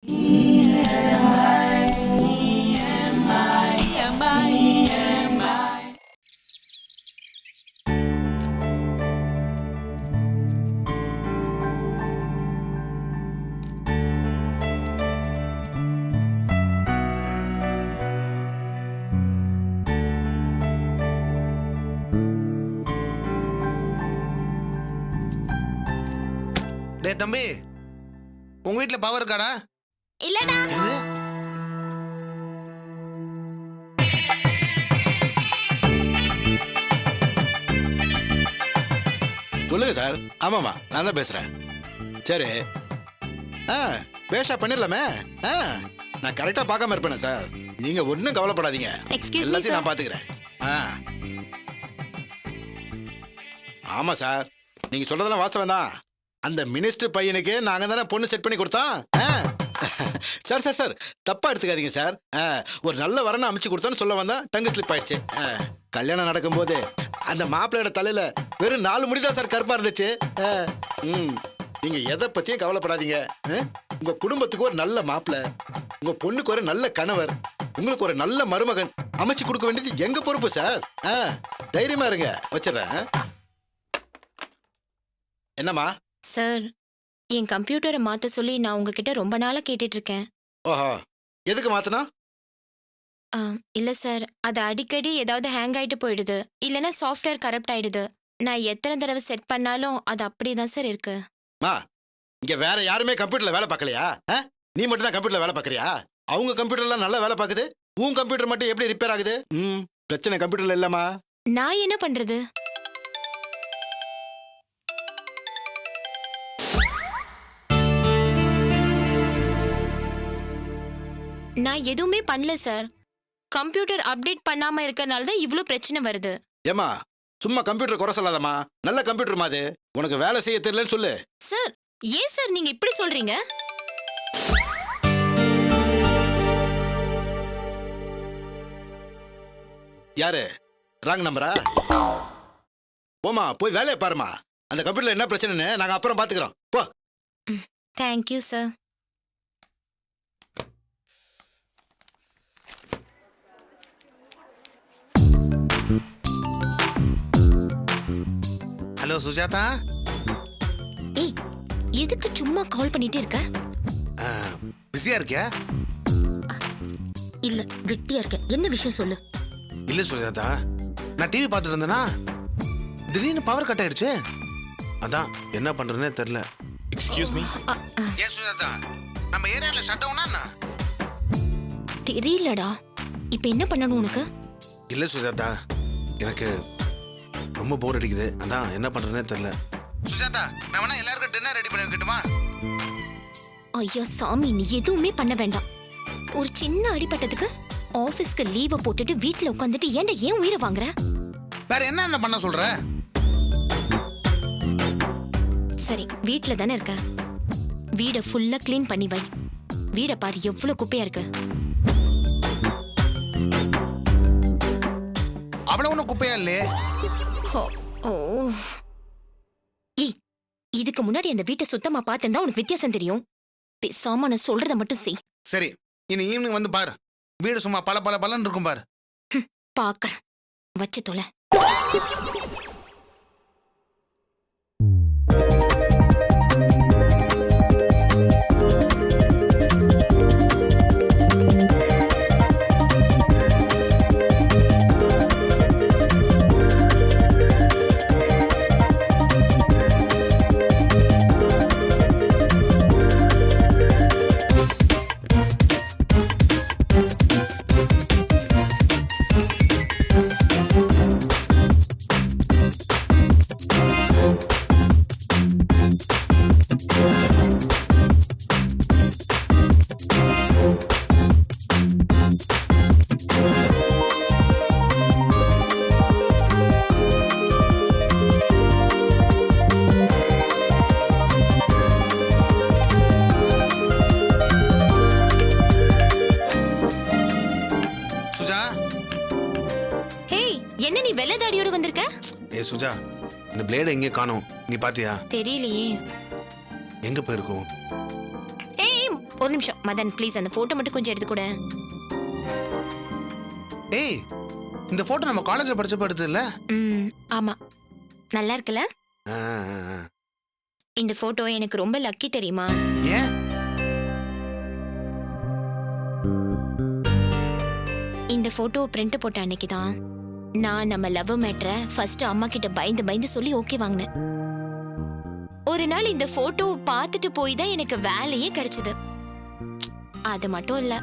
டேய் தம்பி, உங்க வீட்ல பவர் இருக்காடா? இல்லடா. சொல்லுங்க சார். ஆமாமா, நான் தான் பேசுறேன். சரி, பேஷா பண்ணிடலாமே. நான் கரெக்டா பார்க்காம இருப்பேனே சார். நீங்க ஒன்றும் கவலைப்படாதீங்க, எல்லாத்தையும் நான் பார்த்துக்கிறேன். ஆமா சார், நீங்க சொல்றதெல்லாம் வாஸ்தவம் தான். அந்த மினிஸ்டர் பையனுக்கு நாங்க தானே பொண்ணு செட் பண்ணி கொடுத்தோம். சார் சார் சார், தப்பா எடுத்துக்காதீங்க சார். ஒரு நல்ல வரனை அமைச்சு கொடுத்தோன்னு சொல்ல வந்தா டங்கு ஸ்லிப் ஆயிடுச்சு. கல்யாணம் நடக்கும்போது அந்த மாப்பிள்ளையோட தலையில வெறும் 4 முடிதான் சார் கருப்பா இருந்துச்சு. நீங்க எதை பத்தியும் கவலைப்படாதீங்க. உங்க குடும்பத்துக்கு ஒரு நல்ல மாப்பிள்ளை, உங்க பொண்ணுக்கு ஒரு நல்ல கணவர், உங்களுக்கு ஒரு நல்ல மருமகன் அமைச்சு கொடுக்க வேண்டியது எங்க பொறுப்பு சார். தைரியமா இருங்க, வச்சிடறேன். என்னம்மா? சார், என் கம்ப்யூட்டரை மாத்த சொல்லி நான் உங்ககிட்ட ரொம்ப நாளா கேட்டுட்டு இருக்கேன். ஓஹோ, எதுக்கு மாத்தனா? இல்ல சார், அது அடிக்கடி ஏதாவது ஹேங் ஆயிட்டு போயிடுது, இல்லைன்னா சாஃப்ட்வேர் கரப்ட் ஆயிடுது. நான் எத்தனை தடவை செட் பண்ணாலும் அது அப்படிதான் சார் இருக்கு. இங்க வேற யாருமே கம்ப்யூட்டர்ல வேலை பார்க்கலையா? நீ மட்டும் தான் கம்ப்யூட்டர்ல வேலை பார்க்கறியா? அவங்க கம்ப்யூட்டர்லாம் நல்லா வேலை பார்க்குது, உன் கம்ப்யூட்டர் மட்டும் எப்படி ரிப்பேர் ஆகுது? பிரச்சனை கம்ப்யூட்டர்ல இல்லம்மா. நான் என்ன பண்றது? நான் எதுவுமே பண்ணல சார். கம்ப்யூட்டர் அப்டேட் பண்ணாம இருக்கறனால தான் இவ்ளோ பிரச்சனை வருது. ஏமா, சும்மா கம்ப்யூட்டர் குறை சொல்லாதம்மா. நல்ல கம்ப்யூட்டர் மாதிரி உனக்கு வேலை செய்ய தெரியலன்னு சொல்லு. சார், ஏன் சார் நீங்க இப்படி சொல்றீங்க? யாரு? ராங் நம்பரா? போமா, போய் வேலையை பாருமா. அந்த கம்ப்யூட்டர்ல என்ன பிரச்சனைன்னு நாங்க அப்புறம் பாத்துக்கிறோம். போ. Thank you sir. ஹலோ சுஜாதா. ஏய், எதுக்கு சும்மா கால் பண்ணிட்டே இருக்க? பிஸியா இருக்கியா? இல்ல, வெட்டியா இருக்க. என்ன விஷயம் சொல்லு. இல்ல சுஜாதா, நான் டிவி பார்த்துட்டு இருந்தேனா, திடீர்னு பவர் கட் ஆயிடுச்சு. அதான் என்ன பண்றதுன்னே தெரியல. Excuse me. ஏன் சுஜாதா, நம்ம ஏரியால ஷட் டவுனா? தெரியலடா. இப்ப என்ன பண்ணணும் உனக்கு? இல்ல சுஜாதா, எனக்கு ரொம்ப போர் அடிக்குது. அதான் என்ன பண்றதுன்னே தெரியல. சுஜாதா, நான் வேணா எல்லாருக்கும் டின்னர் ரெடி பண்ணி வைக்கட்டுமா? ஐயா சாமி, நீ எதுவுமே பண்ண வேண்டாம். ஒரு சின்ன அடிபட்டதுக்கு ஆபீஸ்க்கு லீவ போட்டுட்டு வீட்ல உட்காந்துட்டு ஏன் உயிரை வாங்குற? வேற என்ன பண்ண சொல்ற? சரி, வீட்ல தானே இருக்க, வீட ஃபுல்லா கிளீன் பண்ணி வை. வீட பாரு எவ்வளவு குப்பையா இருக்கு. அவ்வளவு ஒன்னும் குப்பையா இல்லையே. ஏய், இதுக்கு முன்னாடி அந்த வீட்டை சுத்தமா பார்த்திருந்தா உனக்கு வித்தியாசம் தெரியும். பேசாம நான் சொல்றத மட்டும் செய். சரி, இனி ஈவினிங் வந்து பாரு, வீடு சும்மா பல பல பலன்னு இருக்கும் பாரு. பாக்குறேன், வச்சு தொலை. ஏ சுஜா, இந்த பிளேட எங்கே காணோம், நீ பாத்தியா? தெரியலையே. எங்க போயிருக்கும்? ஏய், ஒரு நிமிஷம், மதன் ப்ளீஸ் அந்த போட்டோ மட்டும் கொஞ்சம் எடுத்து கூட. ஏய், இந்த போட்டோ நம்ம காலேஜ்ல படிச்சப்ப எடுத்தது இல்ல? ஆமா, நல்லா இருக்குல்ல? ஆ, ஆ, ஆ. இந்த போட்டோ எனக்கு ரொம்ப லக்கி தெரியுமா? ஏன்? இந்த போட்டோ பிரிண்ட் போட்ட அன்னைக்கு தான் நான் நம்ம லவ் மேட்டரை ஃபர்ஸ்ட் அம்மா கிட்ட பயந்து பயந்து சொல்லி ஓகே வாங்கினேன். ஒரு நாள் இந்த போட்டோ பார்த்துட்டு போய் தான் எனக்கு வேலையே கிடைச்சது. அது மட்டும் இல்ல,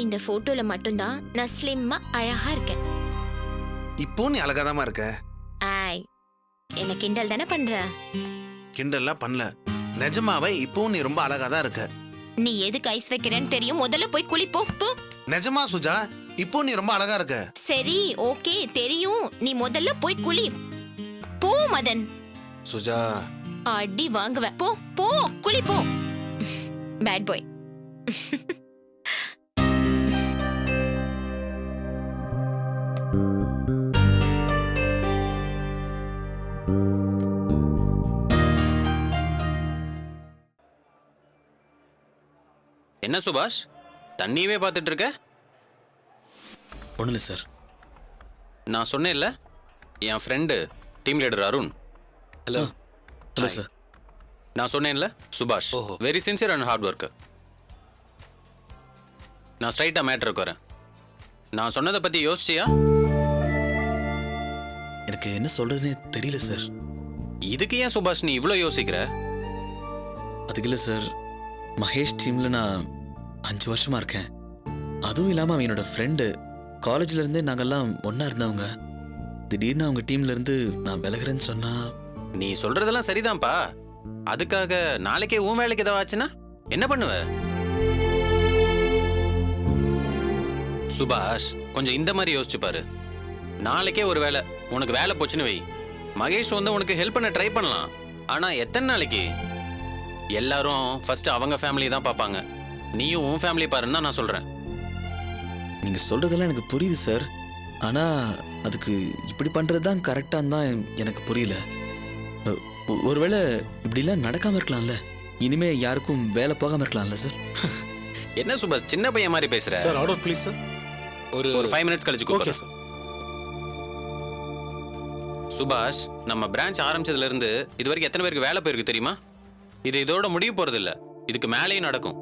இந்த போட்டோல மட்டும்தான் நான் ஸ்லிம்மா அழகா இருக்கேன். இப்போ நீ அழகாதாமா இருக்க. ஆய், என்ன கிண்டல் தானே பண்ற? கிண்டல்லாம் பண்ணல, நிஜமாவே இப்போ நீ ரொம்ப அழகாதான் இருக்க. நீ எதுக்கு ஐஸ் வைக்கிறேன்னு தெரியும், முதல்ல போய் குளி போ போ. நிஜமா சுஜா, இப்போ நீ ரொம்ப அழகா இருக்க. சரி ஓகே தெரியும், நீ முதல்ல போய் குளி போ மதன். சுஜா, அடி வாங்குவ, போ போ குளி போ. Bad boy. என்ன சுபாஷ், தண்ணியவே பார்த்துட்டு இருக்க? ஒன்றும் இல்லை சார். நான் சொன்னேன்ல, என் friend team leader Arun. Hello. Hello sir. நான் சொன்னேன்ல Subash, very sincere and hard worker. நான் ஸ்ட்ரைட்டாக மேட்டருக்கு வரேன். நான் சொன்னதை பற்றி யோசிச்சியா? எனக்கு என்ன சொல்றதுன்னே தெரியல சார். இதுக்கு ஏன் சுபாஷ் நீ இவ்வளோ யோசிக்கிற? அதுக்கு இல்லை சார், மகேஷ் டீமில் நான் 5 வருஷமா இருக்கேன். அதுவும் இல்லாமல் அவன் என்னோட ஃப்ரெண்டு. காலேஜ்ல இருந்தே நாங்கெல்லாம் ஒன்றா இருந்தவங்க. திடீர்னு அவங்க டீம்ல இருந்து நான் விலகிறேன்னு சொன்னா. நீ சொல்றதெல்லாம் சரிதான்ப்பா. அதுக்காக நாளைக்கே உன் வேலைக்கு ஏதாவது ஆச்சுன்னா என்ன பண்ணுவ? சுபாஷ், கொஞ்சம் இந்த மாதிரி யோசிச்சு பாரு. நாளைக்கே ஒரு வேலை உனக்கு வேலை போச்சுன்னு வை, மகேஷ் வந்து உனக்கு ஹெல்ப் பண்ண ட்ரை பண்ணலாம். ஆனா எத்தனை நாளைக்கு? எல்லாரும் ஃபர்ஸ்ட் அவங்க ஃபேமிலி தான் பார்ப்பாங்க. நீயும் உன் ஃபேமிலி பாருன்னு தான் நான் சொல்றேன். நீங்க சொல்றதெல்லாம் எனக்கு புரியுது சார். ஆனா அதுக்கு இப்படி பண்றது தான் கரெக்டான்னு தான் எனக்கு புரியல. ஒருவேளை இப்படிலாம் நடக்காம இருக்கலாம்ல, இனிமே யாருக்கும் வேலை போகாம இருக்கலாம்ல சார். என்ன சுபாஷ், சின்ன பையன் மாதிரி பேசுற? Sir order please sir. ஒரு 5 மினிட்ஸ் கழிச்சு ஓகே கூப்பிடுறேன். சார். சுபாஷ், நம்ம பிரான்ச் ஆரம்பிச்சதுல இருந்து இது வரைக்கும் எத்தனை பேருக்கு வேலை போயிருக்கு தெரியுமா? இது இதோட முடிய போறது இல்ல, இதுக்கு மேலேயும் நடக்கும்.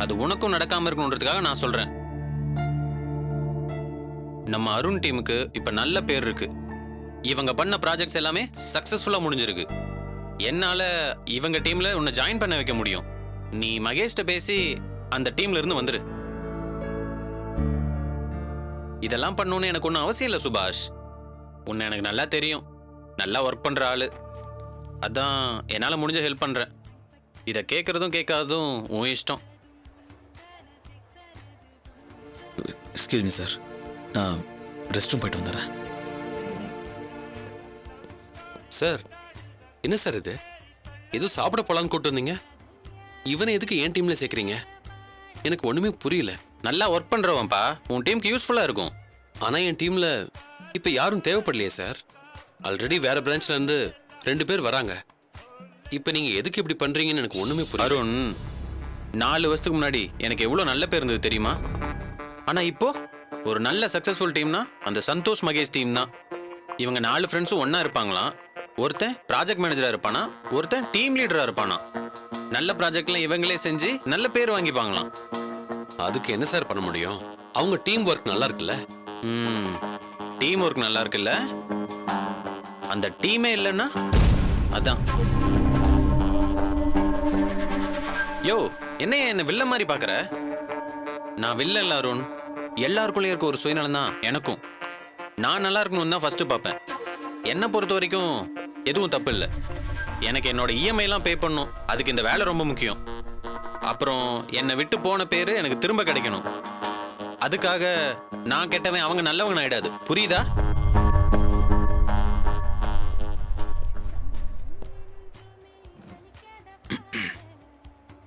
அது உனக்கும் நடக்காம இருக்கணுன்றதுக்காக நான் சொல்றேன். நம்ம அருண் டீமுக்கு இப்ப நல்ல பேர் இருக்கு. இவங்க பண்ண ப்ராஜெக்ட்ஸ் எல்லாமே சக்சஸ்ஃபுல்லா முடிஞ்சிருக்கு. என்னால இவங்க டீம்ல உன்னை ஜாயின் பண்ண வைக்க முடியும். நீ மகேஷ்ட பேசி அந்த டீம்ல இருந்து வந்துரு. இதெல்லாம் பண்ணணும்னு எனக்கு ஒன்றும் அவசியம் இல்லை சுபாஷ். உன்னை எனக்கு நல்லா தெரியும், நல்லா ஒர்க் பண்ற ஆளு. அதான் என்னால் முடிஞ்ச ஹெல்ப் பண்றேன். இதை கேட்கறதும் கேட்காததும் உன் இஷ்டம். எக்ஸ்கியூஸ் மீ சார், நான் ரெஸ்ட் ரூம் போயிட்டு வந்துடுறேன். சார் என்ன சார் இது? ஏதோ சாப்பிட போலான்னு கூட்டு வந்தீங்க, இவனை எதுக்கு என் டீம்ல சேர்க்குறீங்க? எனக்கு ஒண்ணுமே புரியல. நல்லா ஒர்க் பண்றவன்ப்பா, உன் டீமுக்கு யூஸ்ஃபுல்லா இருக்கும். ஆனா என் டீம்ல இப்ப யாரும் தேவைப்படலையே சார். ஆல்ரெடி வேற பிரான்ச்ல இருந்து 2 பேர் வராங்க. இப்ப நீங்க எதுக்கு இப்படி பண்றீங்கன்னு எனக்கு ஒண்ணுமே புரியல. அருண், 4 வருஷத்துக்கு முன்னாடி எனக்கு எவ்வளவு நல்ல பேர் இருந்தது தெரியுமா? ஆனா இப்போ ஒரு நல்ல சக்சஸ்ஃபுல் டீம்னா அந்த சந்தோஷ் மகேஷ் டீம் தான். இவங்க 4 ஃப்ரெண்ட்ஸும் ஒன்னா இருப்பாங்களாம். ஒருத்தன் ப்ராஜெக்ட் மேனேஜரா இருப்பானா, ஒருத்தன் டீம் லீடரா இருப்பானா. நல்ல ப்ராஜெக்ட்லாம் இவங்களே செஞ்சு நல்ல பேர் வாங்கிப்பாங்களாம். அதுக்கு என்ன சார் பண்ண முடியும்? அவங்க டீம் ஒர்க் நல்லா இருக்குல்ல. டீம் ஒர்க் நல்லா இருக்குல்ல, அந்த டீமே இல்லைன்னா அதான். யோ, என்ன வில்ல மாதிரி பாக்குற? நான் வில்ல இல்ல அருண். எல்லாருக்குள்ளே இருக்க ஒரு சுயநலம் தான் எனக்கும். நான் நல்லா இருக்கணும்னு தான் ஃபர்ஸ்ட் பார்ப்பேன். என்னை பொறுத்த வரைக்கும் எதுவும் தப்பு இல்லை. எனக்கு என்னோட இஎம்ஐ எல்லாம் பே பண்ணும், அதுக்கு இந்த வேலை ரொம்ப முக்கியம். அப்புறம் என்னை விட்டு போன பேரு எனக்கு திரும்ப கிடைக்கணும். அதுக்காக நான் கெட்டவன் அவங்க நல்லவங்க ஆயிடாது, புரியுதா?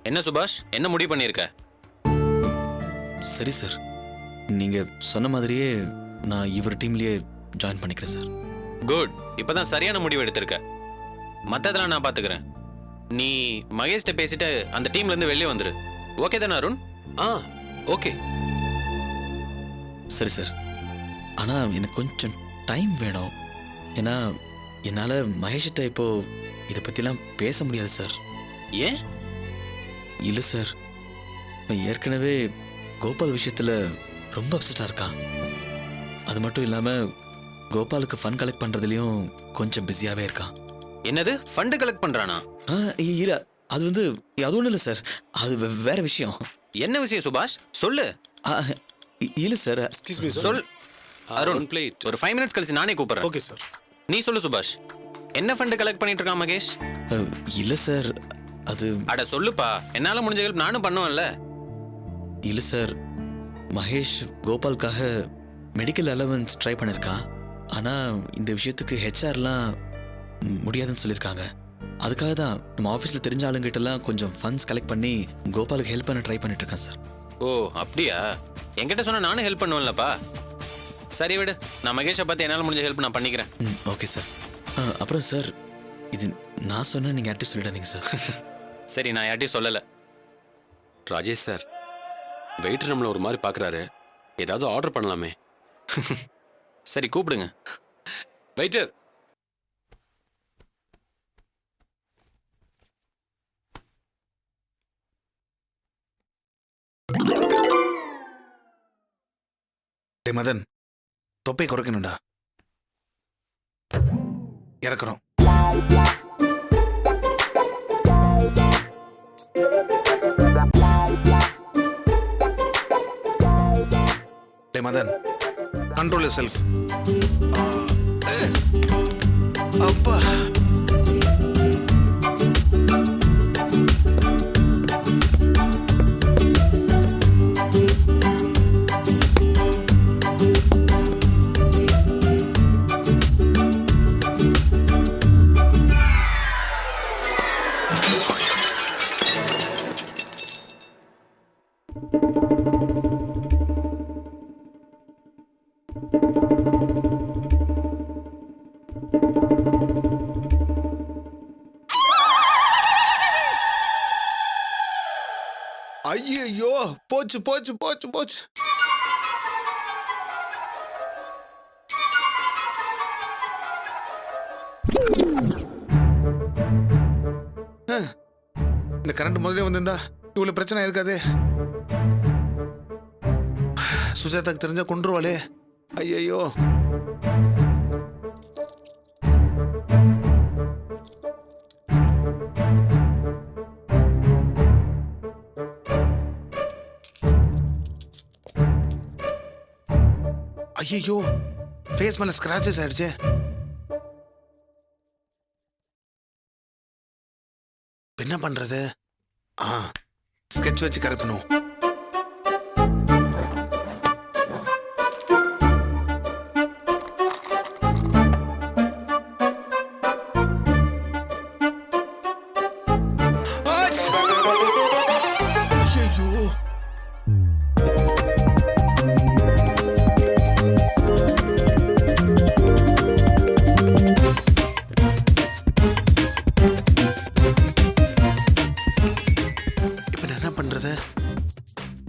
என்ன சுபாஷ், என்ன முடிவு பண்ணியிருக்க? சரி சார், நீங்க சொன்ன மாதிரியே நான் இவர் டீம்லயே ஜாயின் பண்ணிக்கிறேன் சார். குட், இப்பதான் சரியான முடிவு எடுத்திருக்க. மத்ததெல்லாம் நான் பாத்துக்கிறேன். நீ மகேஷ்ட பேசிட்டு அந்த டீம்ல இருந்து வெளியே வந்துரு. ஓகே தானே அருண்? ஆ ஓகே. சரி சார், ஆனால் எனக்கு கொஞ்சம் டைம் வேணும். ஏன்னா என்னால் மகேஷ்கிட்ட இப்போ இதை பற்றிலாம் பேச முடியாது சார். ஏன்? இல்லை சார், நான் ஏற்கனவே கோபால் விஷயத்தில் ரொம்ப அப்செட்டாக இருக்கான். அது மட்டும் இல்லாமல் கோபாலுக்கு ஃபண்ட் கலெக்ட் பண்ணுறதுலையும் கொஞ்சம் பிஸியாகவே இருக்கான். என்னது ஃபண்ட் கலெக்ட் பண்றானா? இல்லை, அது வந்து அது ஒன்றும் இல்லை சார், அது வேற விஷயம். என்ன விஷயம் சுபாஷ்? சொல்லு. இல்லை சார், சொல் அருண். One plate. ஒரு 5 மினிட்ஸ் கழிச்சு நானே கூப்பிடுறேன். Okay sir. நீ சொல்லு சுபாஷ், என்ன ஃபண்ட் கலெக்ட் பண்ணிட்டு இருக்கான் மகேஷ்? இல்லை சார், அது அட சொல்லுப்பா, என்னால முடிஞ்ச ஹெல்ப் நானும் பண்ணுவேன்ல. இல்லை சார், மகேஷ் கோபாலுக்காக மெடிக்கல் அலவன்ஸ் ட்ரை பண்ணியிருக்கான். ஆனால் இந்த விஷயத்துக்கு ஹெச்ஆர்லாம் முடியாதுன்னு சொல்லியிருக்காங்க. அதுக்காக தான் நம்ம ஆஃபீஸில் தெரிஞ்ச ஆளுங்கிட்டலாம் கொஞ்சம் ஃபண்ட்ஸ் கலெக்ட் பண்ணி கோபாலுக்கு ஹெல்ப் பண்ண ட்ரை பண்ணிட்டு இருக்கேன் சார். ஓ அப்படியா? என்கிட்ட சொன்னா நானும் ஹெல்ப் பண்ணுவேன்லப்பா. சரி விடு, நான் மகேஷை பார்த்து என்னால் முடிஞ்ச ஹெல்ப் நான் பண்ணிக்கிறேன். Okay sir. அப்புறம் சார், இது நான் சொன்ன நீங்கள் யார்ட்டையும் சொல்லிடாதீங்க சார். சரி, நான் யார்ட்டையும் சொல்லலை. ராஜேஷ் சார், வெயிட்டர் நம்மளை ஒரு மாதிரி பார்க்குறாரு. ஏதாவது ஆர்டர் பண்ணலாமே. சரி கூப்பிடுங்க. வெயிட்டர். டே மதன், தொப்பை குறைக்கணும்டா. இறக்குறோம். டே மதன், கண்ட்ரோல் யுவர் செல்ஃப். அப்பா, ஐயோ, போச்சு போச்சு போச்சு போச்சு. இந்த கரண்ட் முதல்ல வந்திருந்தா இவ்வளவு பிரச்சனை இருக்காது. சுஜாதாக்கு தெரிஞ்சா கொன்றுவாளே. ஐயோ, ஐயோ, ஃபேஸ் மேல ஸ்கிராச்சஸ் ஆயிடுச்சு. என்ன பண்றது? ஸ்கெட்ச் வச்சு கரெக்ட் பண்ணுவோம்.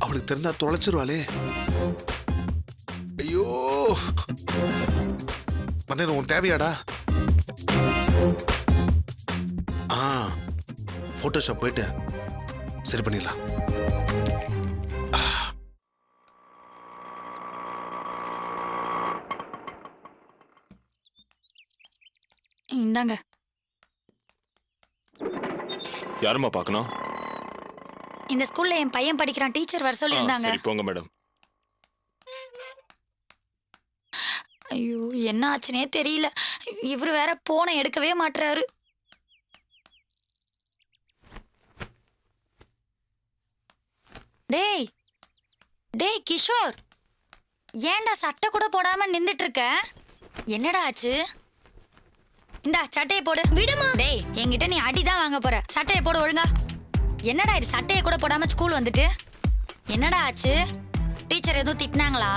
அவளுக்கு தெரிஞ்சா தொலைச்சிருவாளே. ஐயோ, மதன் உன் தேவையாடா? போட்டோஷாப் போயிட்டு சரி பண்ணிடலாம். இந்தாங்க. யாருமா பார்க்கணும்? இந்த ஸ்கூல்ல என் பையன் படிக்கிறான், டீச்சர் வர சொல்லி இருந்தாங்க. சரி போங்க மேடம். ஐயோ, என்ன ஆச்சுனே தெரியல. இவரு வேற போனை எடுக்கவே மாட்டாரு. டேய் டேய் கிஷோர், ஏன்டா சட்டை கூட போடாம நின்னுட்டு இருக்க? என்னடா ஆச்சு? இந்தா சட்டையை போடு. விடுமா. டேய், என்கிட்ட நீ அடிதான் வாங்க போற. சட்டையை போடு ஒழுங்கா. என்னடா இது, சட்டையை கூட போடாம ஸ்கூல் வந்துட்டு? என்னடா ஆச்சு? டீச்சர் எதுவும் திட்டினாங்களா?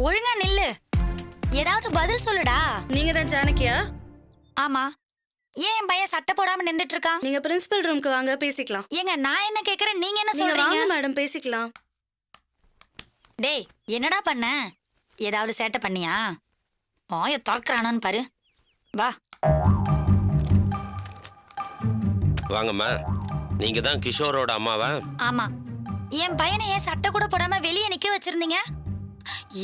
ஒழுங்கா நில்லு, ஏதாவது பதில் சொல்லுடா. நீங்க தான் ஜானகியா? ஆமா, ஏன் என் பையன் சட்டை போடாம நின்னுட்டு இருக்கான்? நீங்க பிரின்சிபல் ரூமுக்கு வாங்க, பேசிக்கலாம். ஏங்க நான் என்ன கேக்குறேன், நீங்க என்ன நீங்க சொல்றீங்க? வாங்க மேடம், பேசிக்கலாம். டேய் என்னடா பண்ண? ஏதாவது சேட்டை பண்ணியா? வாய திறக்கறானான்னு பாரு. வா. வாங்கம்மா, நீங்க தான் கிஷோரோட அம்மாவா? ஆமா. என் பையனை ஏன் சட்டை கூட போடாம வெளியே நிக்க வச்சிருந்தீங்க?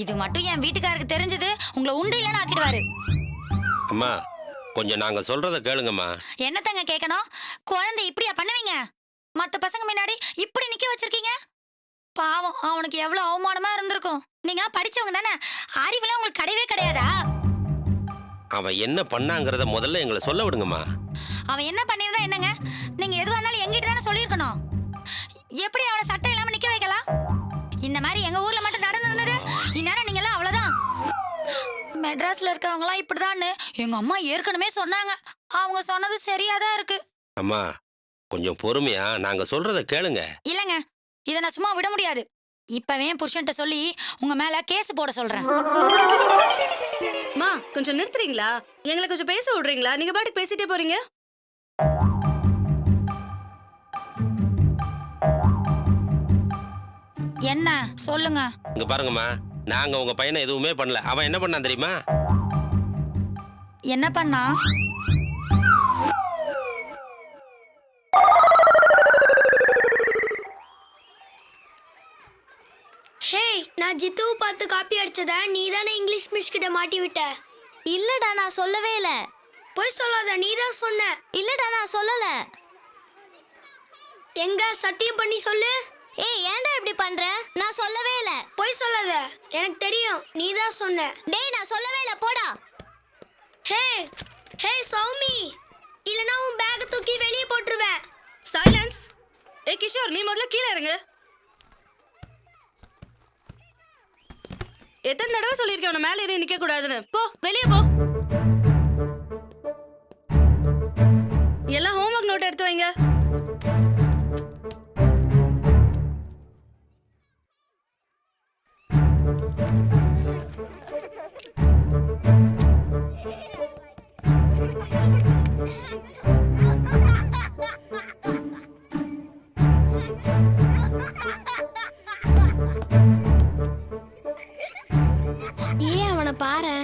இது மட்டும் என் வீட்டுக்காரருக்கு தெரிஞ்சது உங்களை உண்டு இல்லைன்னு ஆக்கிடுவாரு. அம்மா, கொஞ்சம் நாங்க சொல்றத கேளுங்கம்மா. என்னத்தங்க கேட்கணும்? குழந்தை இப்படியா பண்ணுவீங்க? மத்த பசங்க முன்னாடி இப்படி நிக்க வச்சிருக்கீங்க. பாவம், அவனுக்கு எவ்வளவு அவமானமா இருந்திருக்கும். நீங்க படிச்சவங்க தானே, அறிவுல உங்களுக்கு கிடையவே கிடையாதா? அவன் என்ன பண்ணாங்கிறத முதல்ல எங்களை சொல்ல விடுங்கம்மா. அவன் என்ன பண்ணிருந்தா என்னங்க? நீங்க எதுவா இருந்தாலும் எங்கிட்ட தானே சொல்லியிருக்கணும். எப்படி அவனை சட்டம் இல்லாம நிக்க வைக்கலாம்? இந்த மாதிரி எங்க ஊர்ல மட்டும் நடந்திருந்தது இந்நேரம் நீங்க எல்லாம் அவ்வளவுதான். மெட்ராஸ்ல இருக்கவங்க எல்லாம் இப்படிதான்னு எங்க அம்மா ஏற்கனவே சொன்னாங்க. அவங்க சொன்னது சரியாதான் இருக்கு. அம்மா, கொஞ்சம் பொறுமையா நாங்க சொல்றத கேளுங்க. இல்லங்க, இத நான் சும்மா விட முடியாது. இப்பவே புருஷன்ட்ட சொல்லி உங்க மேல கேஸ் போட சொல்றேன். மா, கொஞ்சம் நிறுத்துறீங்களா? எங்களை கொஞ்சம் பேச விடுறீங்களா? நீங்க பாட்டுக்கு பேசிட்டே போறீங்க. என்ன சொல்லுங்க. இங்க பாருங்கம்மா, நாங்க உங்க பையனை எதுவுமே பண்ணல. அவன் என்ன பண்ணான் தெரியுமா? என்ன பண்ணா? ஹேய், நான் ஜித்துவை பார்த்து காப்பி அடிச்சத நீ தானே இங்கிலீஷ் மிஸ் கிட்ட மாட்டி விட்ட? இல்லடா, நான் சொல்லவே இல்ல. போய் சொல்லாத, நீ தான் சொன்ன. இல்லடா, நான் சொல்லல. எங்க சத்தியம் பண்ணி சொல்லு. ஏய், ஏன்டா இப்படி பண்ற? நான் சொல்லவே இல்ல. போய் சொல்லாத, எனக்கு தெரியும் நீ தான் சொன்ன. டேய், நான் சொல்லவே இல்ல, போடா. ஹே ஹே சௌமி, இல்லனா உன் பேக் தூக்கி வெளியே போட்டுருவேன். சைலன்ஸ். ஏ கிஷோர், நீ முதல்ல கீழே இறங்கு. எத்தனை தடவை சொல்லியிருக்கேன் உன்னை மேலே ஏறி நிக்க கூடாதுன்னு? போ, வெளியே போ. எல்லாம் ஹோம்வொர்க் நோட் எடுத்து வைங்க. ஏன் அவனை பாரு.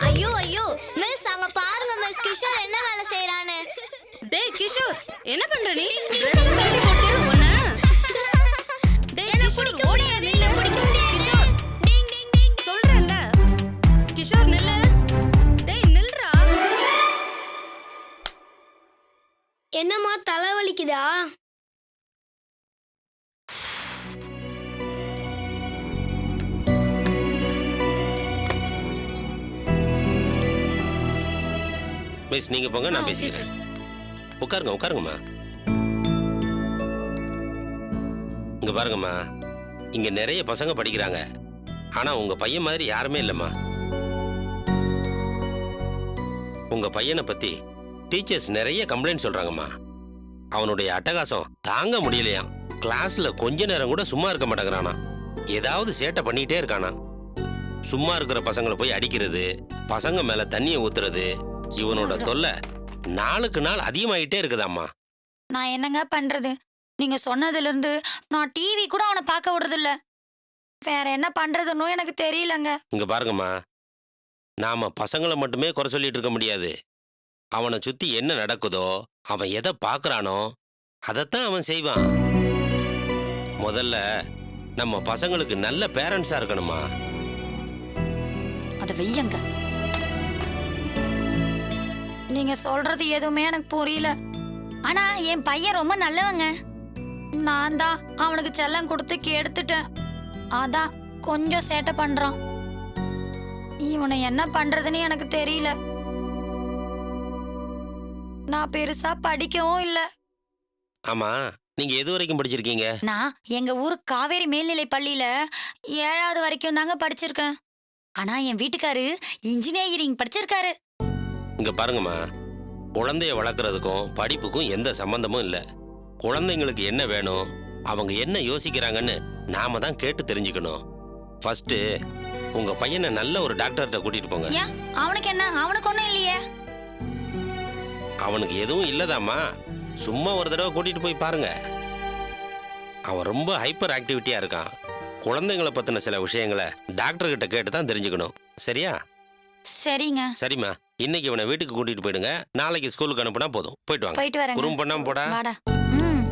ஐயோ ஐயோ மிஸ், அங்க பாருங்க மிஸ், கிஷோர் என்ன வேலை செய்யறானு. டேய் கிஷோர், என்ன பண்ற நீ? Dress கழட்டி போட்டு உன்ன. டேய் கிஷோர், ஓடியாதே. இல்ல பிடிக்க முடியாது. கிஷோர், டிங் டிங் டிங். சொல்றேன்ல. கிஷோர் நில்லு. டேய் நில்றா. என்னம்மா தலை வலிக்குதா? மிஸ், நீங்க போங்க, நான் பேசிக்கிறேன். உட்காருங்க, உட்காருங்கம்மா. இங்க பாருங்கம்மா, இங்க நிறைய பசங்க படிக்கிறாங்க. ஆனா உங்க பையன் மாதிரி யாருமே இல்லம்மா. உங்க பையனை பத்தி டீச்சர்ஸ் நிறைய கம்ப்ளைண்ட் சொல்றாங்கம்மா. அவனுடைய அட்டகாசம் தாங்க முடியலையாம். கிளாஸ்ல கொஞ்ச நேரம் கூட சும்மா இருக்க மாட்டேங்கிறானா. ஏதாவது சேட்டை பண்ணிட்டே இருக்கானா. சும்மா இருக்கிற பசங்களை போய் அடிக்கிறது, பசங்க மேல தண்ணியை ஊத்துறது, இவனோட தொல்லை நாளுக்கு நாள் அதிகமாயிட்டே இருக்குதாம்மா. நான் என்னங்க பண்றது? நீங்க சொன்னதுல இருந்து நான் டிவி கூட அவனை பார்க்க விடுறது இல்ல. வேற என்ன பண்றதுன்னு எனக்கு தெரியலங்க. இங்க பாருங்கம்மா, நாம பசங்களை மட்டுமே குறை சொல்லிட்டு இருக்க முடியாது. அவனை சுத்தி என்ன நடக்குதோ, அவன் எதை பார்க்கறானோ அதைத்தான் அவன் செய்வான். முதல்ல நம்ம பசங்களுக்கு நல்ல பேரண்ட்ஸா இருக்கணுமா. அத வெய்யங்க. நீங்க சொல்றது எதுவுமே எனக்கு புரியல. ஆனா என் பையன் ரொம்ப நல்லவங்க. நான் தான் அவனுக்கு செல்லம் கொடுத்து கெடுத்துட்டேன். அதான் கொஞ்சம் சேட்டை பண்றான். இவனை என்ன பண்றதுன்னு எனக்கு தெரியல. நான் பெருசா படிக்கவும் இல்ல. ஆமா, நீங்க எது வரைக்கும் படிச்சிருக்கீங்க? நான் எங்க ஊர் காவேரி மேல்நிலை பள்ளியில 7வது வரைக்கும் தாங்க படிச்சிருக்கேன். ஆனா என் வீட்டுக்காரு இன்ஜினியரிங் படிச்சிருக்காரு. இங்க பாருங்கம்மா, குழந்தைய வளர்க்கறதுக்கும் படிப்புக்கும் எந்த சம்பந்தமும் இல்லை. குழந்தைங்களுக்கு என்ன வேணும், அவங்க என்ன யோசிக்கிறாங்கன்னு நாம தான் கேட்டு தெரிஞ்சுக்கணும். ஃபர்ஸ்ட் உங்க பையனை நல்ல ஒரு டாக்டர்கிட்ட கூட்டிட்டு போங்க. ஏன் அவனுக்கு என்ன? அவனுக்கு ஒண்ணும் இல்லையே. அவனுக்கு எதுவும் இல்லதாம்மா, சும்மா ஒரு தடவை கூட்டிட்டு போய் பாருங்க. அவன் ரொம்ப ஹைப்பர் ஆக்டிவிட்டியா இருக்கான். குழந்தைங்களை பத்தின சில விஷயங்களை டாக்டர் கிட்ட கேட்டு தான் தெரிஞ்சுக்கணும். சரியா? சரிங்க. சரிம்மா, இன்னைக்கு இவனை வீட்டுக்கு கூட்டிட்டு போயிடுங்க. நாளைக்கு ஸ்கூலுக்கு அனுப்புனா போதும். போயிட்டு வாங்க. போயிட்டு வரேங்க. குறும் பண்ணாம போடா. வாடா. ம்.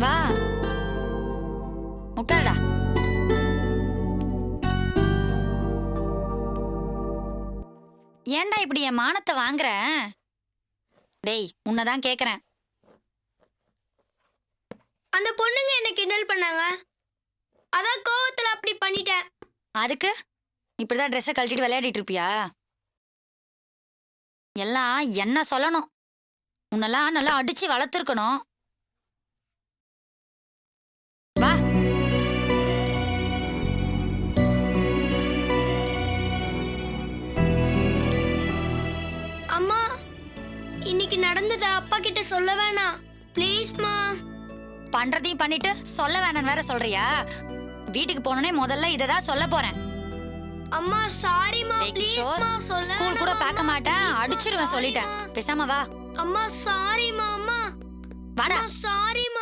வா. உட்காருடா. ஏன்டா இப்படி என் மானத்தை வாங்குற? டேய், உன்னதான் கேக்குறேன். அந்த பொண்ணுங்க என்ன கிண்டல் பண்ணாங்க, அதான் கோவத்துல அப்படி பண்ணிட்டேன். அதுக்கு இப்படிதான் ட்ரெஸ்ஸை கழட்டிட்டு விளையாடிட்டு இருப்பியா? எல்லாம் என்ன சொல்லணும். உன்னெல்லாம் நல்லா அடிச்சு வளர்த்துருக்கணும். வா. அம்மா, இன்னைக்கு நடந்தத அப்பா கிட்ட சொல்ல வேணாம் ப்ளீஸ்மா. பண்றதையும் பண்ணிட்டு சொல்ல வேணான்னு வேற சொல்றியா? வீட்டுக்கு போனோடனே முதல்ல இததான் சொல்ல போறேன். அம்மா சாரிமா, டேய் கிஷோர், ப்ளீஸ்மா சொல்ல. ஸ்கூல் கூட பார்க்க மாட்டேன், அடிச்சிருவேன் சொல்லிட்டேன். பேசாம வா. அம்மா சாரிமா. அம்மா வாடா. சாரிமா.